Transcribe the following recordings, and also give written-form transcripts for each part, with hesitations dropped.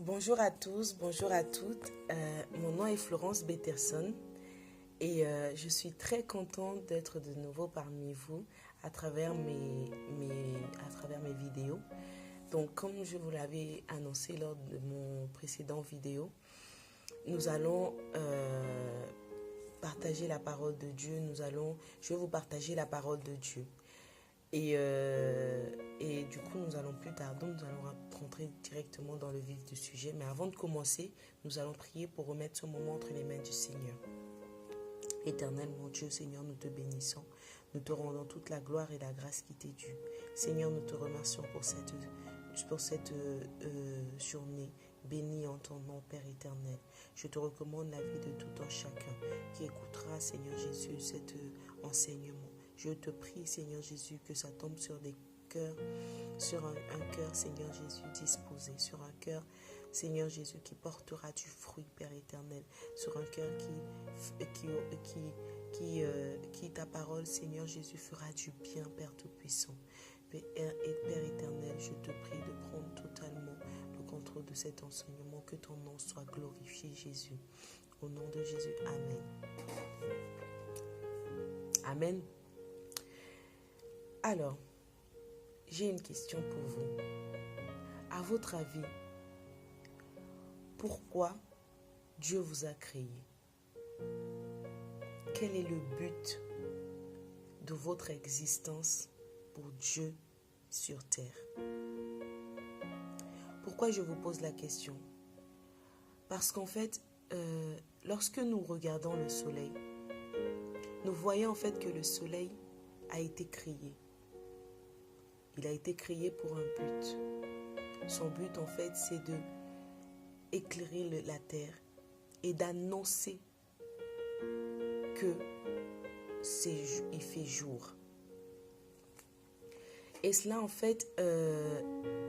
Bonjour à tous, bonjour à toutes. Mon nom est Florence Betterson et je suis très contente d'être de nouveau parmi vous à travers mes vidéos. Donc, comme je vous l'avais annoncé lors de mon précédent vidéo, nous allons partager la parole de Dieu. Je vais vous partager la parole de Dieu. Et du coup, nous allons rentrer directement dans le vif du sujet. Mais avant de commencer, nous allons prier pour remettre ce moment entre les mains du Seigneur. Éternel, mon Dieu, Seigneur, nous te bénissons. Nous te rendons toute la gloire et la grâce qui t'est due. Seigneur, nous te remercions pour cette journée. Bénis en ton nom, Père éternel. Je te recommande la vie de tout un chacun qui écoutera, Seigneur Jésus, cet enseignement. Je te prie, Seigneur Jésus, que ça tombe sur des cœurs, sur un cœur, Seigneur Jésus, disposé, sur un cœur, Seigneur Jésus, qui portera du fruit, Père éternel, sur un cœur qui ta parole, Seigneur Jésus, fera du bien, Père Tout-Puissant. Père éternel, je te prie de prendre totalement le contrôle de cet enseignement, que ton nom soit glorifié, Jésus. Au nom de Jésus, Amen. Amen. Alors, j'ai une question pour vous. À votre avis, pourquoi Dieu vous a créé? Quel est le but de votre existence pour Dieu sur terre? Pourquoi je vous pose la question? Parce qu'en fait, lorsque nous regardons le soleil, nous voyons en fait que le soleil a été créé. Il a été créé pour un but. Son but, en fait, c'est de éclairer la terre et d'annoncer que il fait jour. Et cela, en fait,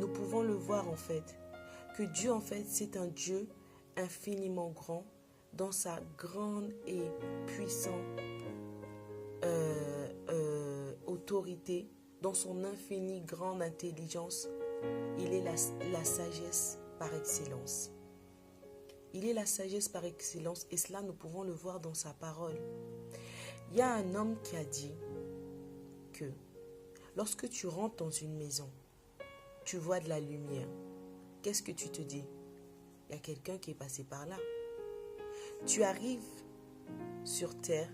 nous pouvons le voir, en fait, que Dieu, en fait, c'est un Dieu infiniment grand dans sa grande et puissante autorité. Dans son infinie grande intelligence, il est la sagesse par excellence. Il est la sagesse par excellence et cela nous pouvons le voir dans sa parole. Il y a un homme qui a dit que lorsque tu rentres dans une maison, tu vois de la lumière. Qu'est-ce que tu te dis? Il y a quelqu'un qui est passé par là. Tu arrives sur terre,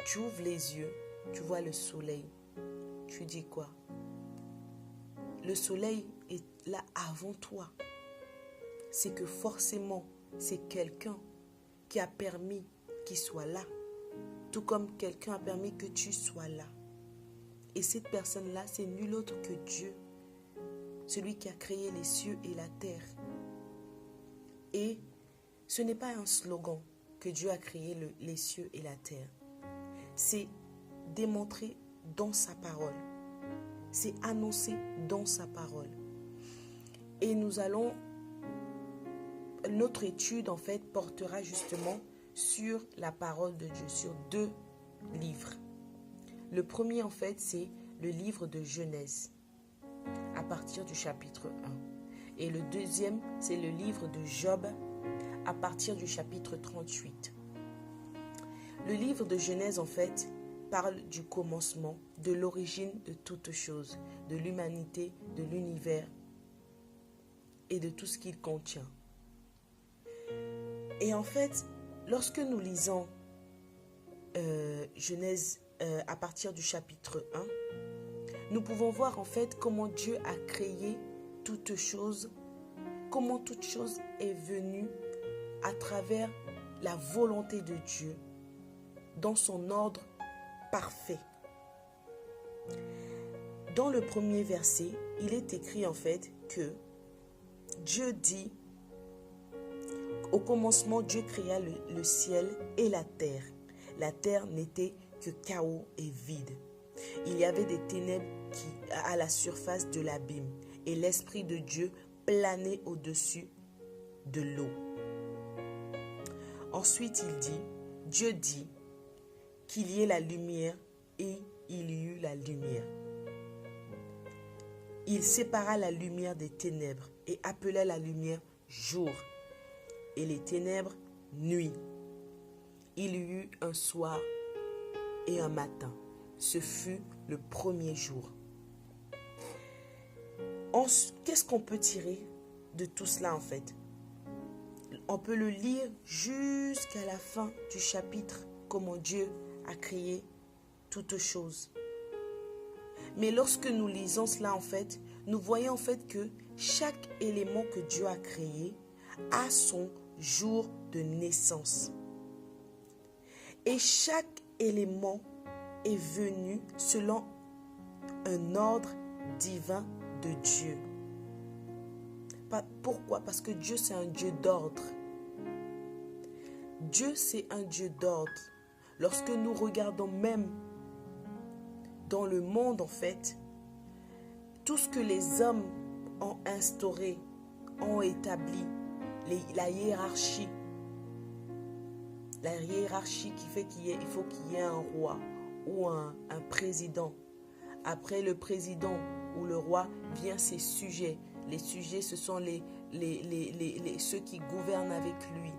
tu ouvres les yeux, tu vois le soleil. Tu dis quoi? Le soleil est là avant toi. C'est que forcément, c'est quelqu'un qui a permis qu'il soit là. Tout comme quelqu'un a permis que tu sois là. Et cette personne-là, c'est nul autre que Dieu. Celui qui a créé les cieux et la terre. Et ce n'est pas un slogan que Dieu a créé les cieux et la terre. C'est démontré dans sa parole. C'est annoncé dans sa parole. Et notre étude en fait portera justement sur la parole de Dieu, sur 2 livres. Le premier en fait c'est le livre de Genèse à partir du chapitre 1. Et le deuxième c'est le livre de Job à partir du chapitre 38. Le livre de Genèse en fait parle du commencement, de l'origine de toutes choses, de l'humanité, de l'univers et de tout ce qu'il contient. Et en fait, lorsque nous lisons Genèse à partir du chapitre 1, nous pouvons voir en fait comment Dieu a créé toutes choses, comment toute chose est venue à travers la volonté de Dieu dans son ordre parfait. Dans le premier verset, il est écrit en fait que Dieu dit, au commencement, Dieu créa le ciel et la terre. La terre n'était que chaos et vide. Il y avait des ténèbres à la surface de l'abîme et l'Esprit de Dieu planait au-dessus de l'eau. Ensuite, Dieu dit qu'il y ait la lumière et il y eut la lumière. Il sépara la lumière des ténèbres et appela la lumière jour, et les ténèbres nuit. Il y eut un soir et un matin. Ce fut le premier jour. Qu'est-ce qu'on peut tirer de tout cela en fait? On peut le lire jusqu'à la fin du chapitre, comment Dieu a créé toutes choses. Mais lorsque nous lisons cela en fait, nous voyons en fait que chaque élément que Dieu a créé a son jour de naissance. Et chaque élément est venu selon un ordre divin de Dieu. Pourquoi? Parce que Dieu, c'est un Dieu d'ordre. Dieu, c'est un Dieu d'ordre. Lorsque nous regardons même dans le monde, en fait, tout ce que les hommes ont instauré, ont établi, la hiérarchie qui fait il faut qu'il y ait un roi ou un président. Après le président ou le roi vient ses sujets. Les sujets, ce sont ceux qui gouvernent avec lui.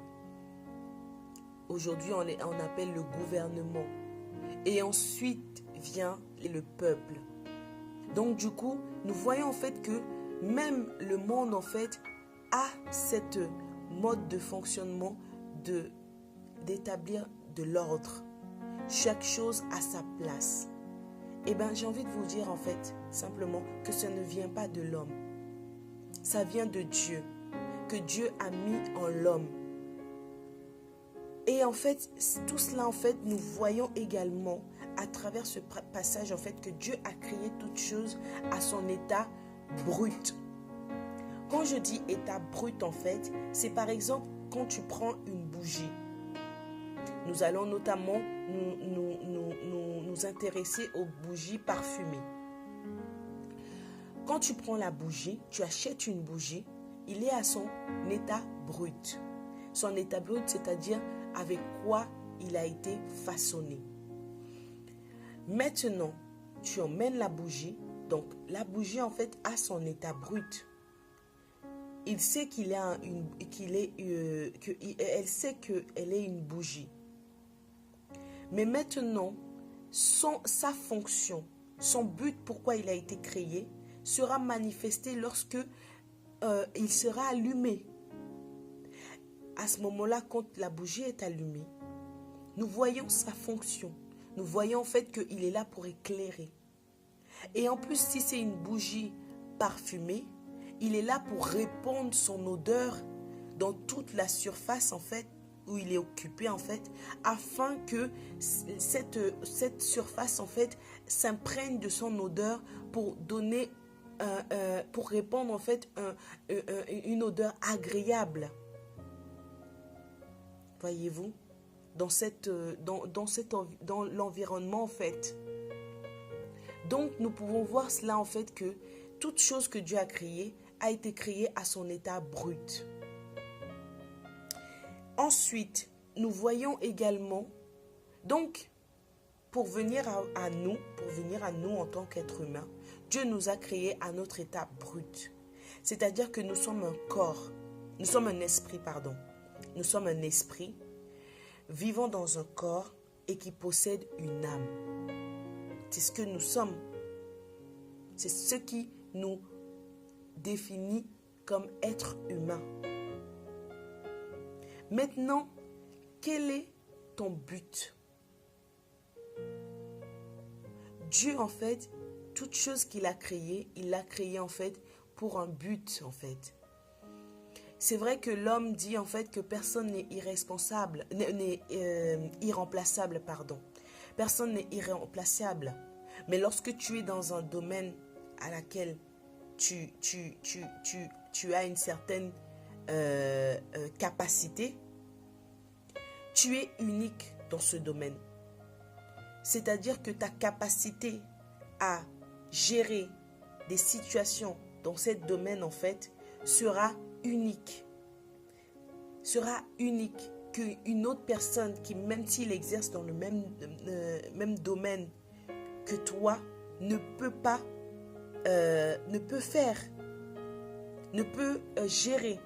Aujourd'hui, on appelle le gouvernement. Et ensuite vient le peuple. Donc du coup, nous voyons en fait que même le monde en fait a cette mode de fonctionnement d'établir de l'ordre. Chaque chose a sa place. Eh bien, j'ai envie de vous dire en fait simplement que ça ne vient pas de l'homme. Ça vient de Dieu, que Dieu a mis en l'homme. Et en fait, tout cela en fait, nous voyons également à travers ce passage en fait que Dieu a créé toutes choses à son état brut. Quand je dis état brut en fait, c'est par exemple quand tu prends une bougie. Nous allons notamment nous intéresser aux bougies parfumées. Quand tu prends la bougie, tu achètes une bougie, il est à son état brut. Son état brut, c'est-à-dire avec quoi il a été façonné. Maintenant, tu emmènes la bougie. Donc, la bougie, en fait, a son état brut. Elle sait qu'elle est une bougie. Mais maintenant, sa fonction, son but, pourquoi il a été créé, sera manifesté lorsque il sera allumé. À ce moment-là, quand la bougie est allumée, nous voyons sa fonction. Nous voyons en fait qu'il est là pour éclairer. Et en plus, si c'est une bougie parfumée, il est là pour répandre son odeur dans toute la surface en fait, où il est occupé en fait, afin que cette surface en fait s'imprègne de son odeur pour donner, pour répandre en fait une odeur agréable. Voyez-vous, dans l'environnement en fait. Donc nous pouvons voir cela en fait que toute chose que Dieu a créée a été créée à son état brut. Ensuite, nous voyons également, donc pour venir à nous en tant qu'être humain, Dieu nous a créés à notre état brut. C'est-à-dire que nous sommes un corps, nous sommes un esprit, pardon. Nous sommes un esprit vivant dans un corps et qui possède une âme. C'est ce que nous sommes. C'est ce qui nous définit comme être humain. Maintenant, quel est ton but? Dieu, en fait, toute chose qu'il a créée, il l'a créée en fait pour un but en fait. C'est vrai que l'homme dit en fait que personne n'est irremplaçable, pardon. Personne n'est irremplaçable. Mais lorsque tu es dans un domaine à laquelle tu as une certaine capacité, tu es unique dans ce domaine. C'est-à-dire que ta capacité à gérer des situations dans ce domaine en fait sera unique. Sera unique qu'une autre personne qui, même s'il exerce dans le même domaine que toi, ne peut faire. ne peut gérer.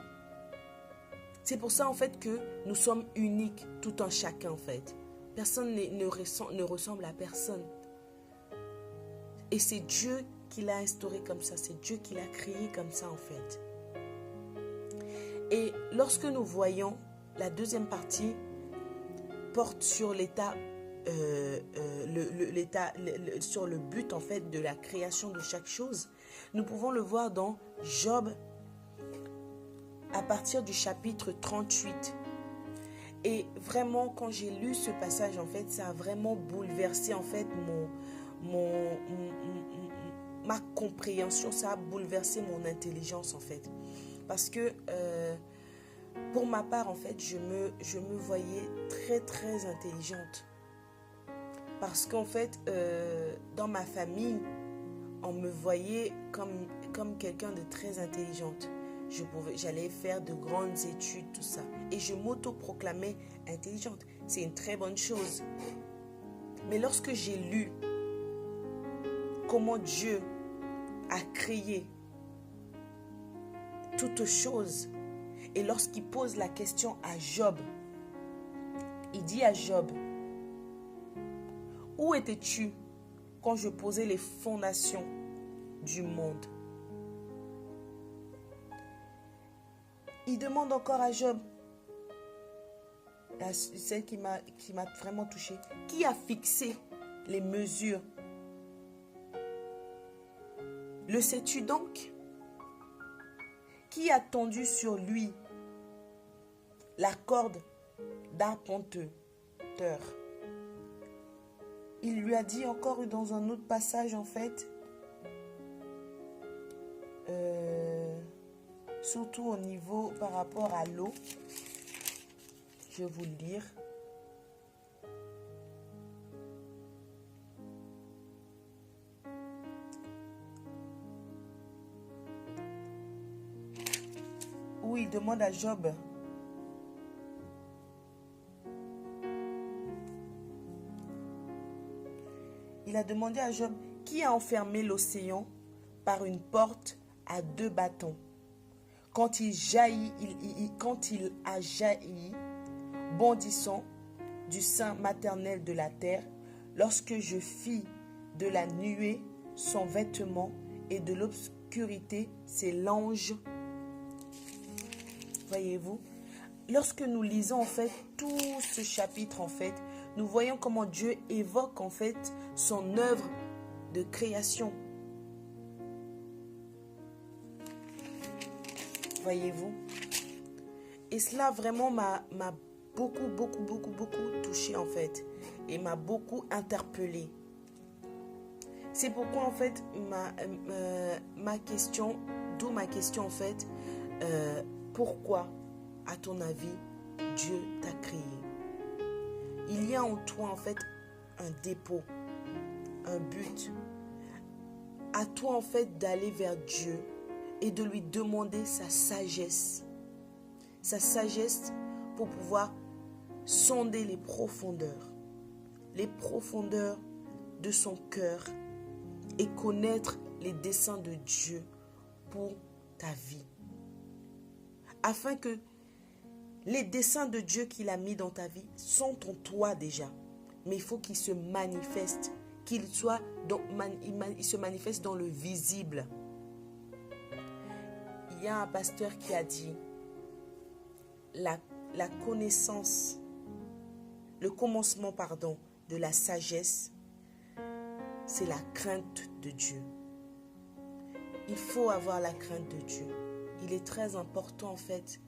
C'est pour ça en fait que nous sommes uniques, tout un chacun en fait. Personne ne ressemble à personne. Et c'est Dieu qui l'a instauré comme ça, c'est Dieu qui l'a créé comme ça en fait. Et lorsque nous voyons, la deuxième partie porte sur l'état, sur le but en fait de la création de chaque chose. Nous pouvons le voir dans Job à partir du chapitre 38. Et vraiment, quand j'ai lu ce passage, en fait, ça a vraiment bouleversé en fait ma compréhension, ça a bouleversé mon intelligence en fait. Parce que pour ma part, en fait, je me voyais très très intelligente. Parce qu'en fait, dans ma famille, on me voyait comme quelqu'un de très intelligente. J'allais faire de grandes études, tout ça. Et je m'auto-proclamais intelligente. C'est une très bonne chose. Mais lorsque j'ai lu comment Dieu a créé toutes choses, et lorsqu'il pose la question à Job, il dit à Job, « Où étais-tu quand je posais les fondations du monde ?» Il demande encore à Job, celle qui m'a vraiment touchée, « Qui a fixé les mesures? Le sais-tu donc? Qui a tendu sur lui la corde d'arpenteur? » Il lui a dit encore dans un autre passage en fait, surtout au niveau par rapport à l'eau, je vais vous le lire. Où il demande à Job, il a demandé à Job, qui a enfermé l'océan par une porte à 2 bâtons? Quand il a jailli, bondissant du sein maternel de la terre, lorsque je fis de la nuée son vêtement et de l'obscurité ses langes. Voyez-vous, lorsque nous lisons en fait tout ce chapitre en fait, nous voyons comment Dieu évoque en fait son œuvre de création. Voyez-vous, et cela vraiment m'a beaucoup touché en fait, et m'a beaucoup interpellé. C'est pourquoi en fait ma question en fait, pourquoi à ton avis Dieu t'a créé? Il y a en toi en fait un dépôt, un but. À toi en fait d'aller vers Dieu et de lui demander sa sagesse pour pouvoir sonder les profondeurs de son cœur et connaître les desseins de Dieu pour ta vie. Afin que les desseins de Dieu qu'il a mis dans ta vie sont en toi déjà. Mais il faut qu'ils se manifestent, il se manifestent dans le visible. Il y a un pasteur qui a dit, la connaissance, le commencement, de la sagesse, c'est la crainte de Dieu. Il faut avoir la crainte de Dieu. Il est très important en fait,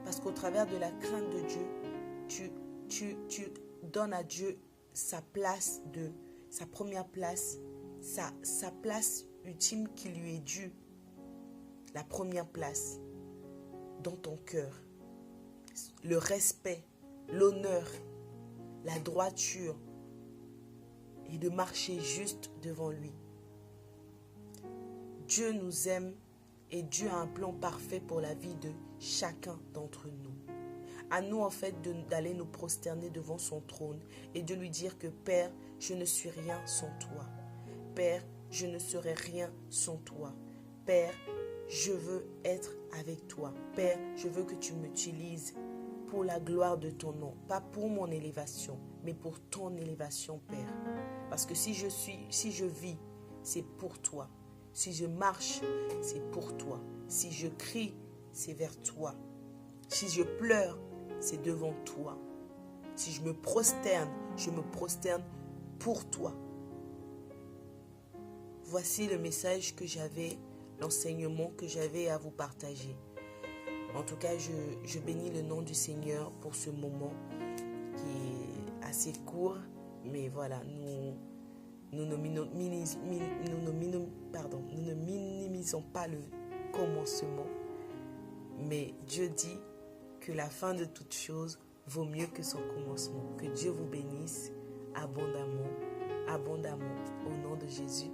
parce qu'au travers de la crainte de Dieu, tu donnes à Dieu sa première place, sa place ultime qui lui est due, la première place dans ton cœur. Le respect, l'honneur, la droiture et de marcher juste devant lui. Dieu nous aime et Dieu a un plan parfait pour la vie de chacun d'entre nous. À nous en fait d'aller nous prosterner devant son trône et de lui dire que Père, je ne suis rien sans toi. Père, je ne serai rien sans toi. Père, je veux être avec toi. Père, je veux que tu m'utilises pour la gloire de ton nom. Pas pour mon élévation, mais pour ton élévation, Père. Parce que si je vis, c'est pour toi. Si je marche, c'est pour toi. Si je crie, c'est vers toi. Si je pleure, c'est devant toi. Si je me prosterne pour toi. Voici le message que j'avais, l'enseignement que j'avais à vous partager. En tout cas, je bénis le nom du Seigneur pour ce moment qui est assez court. Mais voilà, nous ne minimisons pas le commencement. Mais Dieu dit que la fin de toute chose vaut mieux que son commencement. Que Dieu vous bénisse abondamment, abondamment. Au nom de Jésus.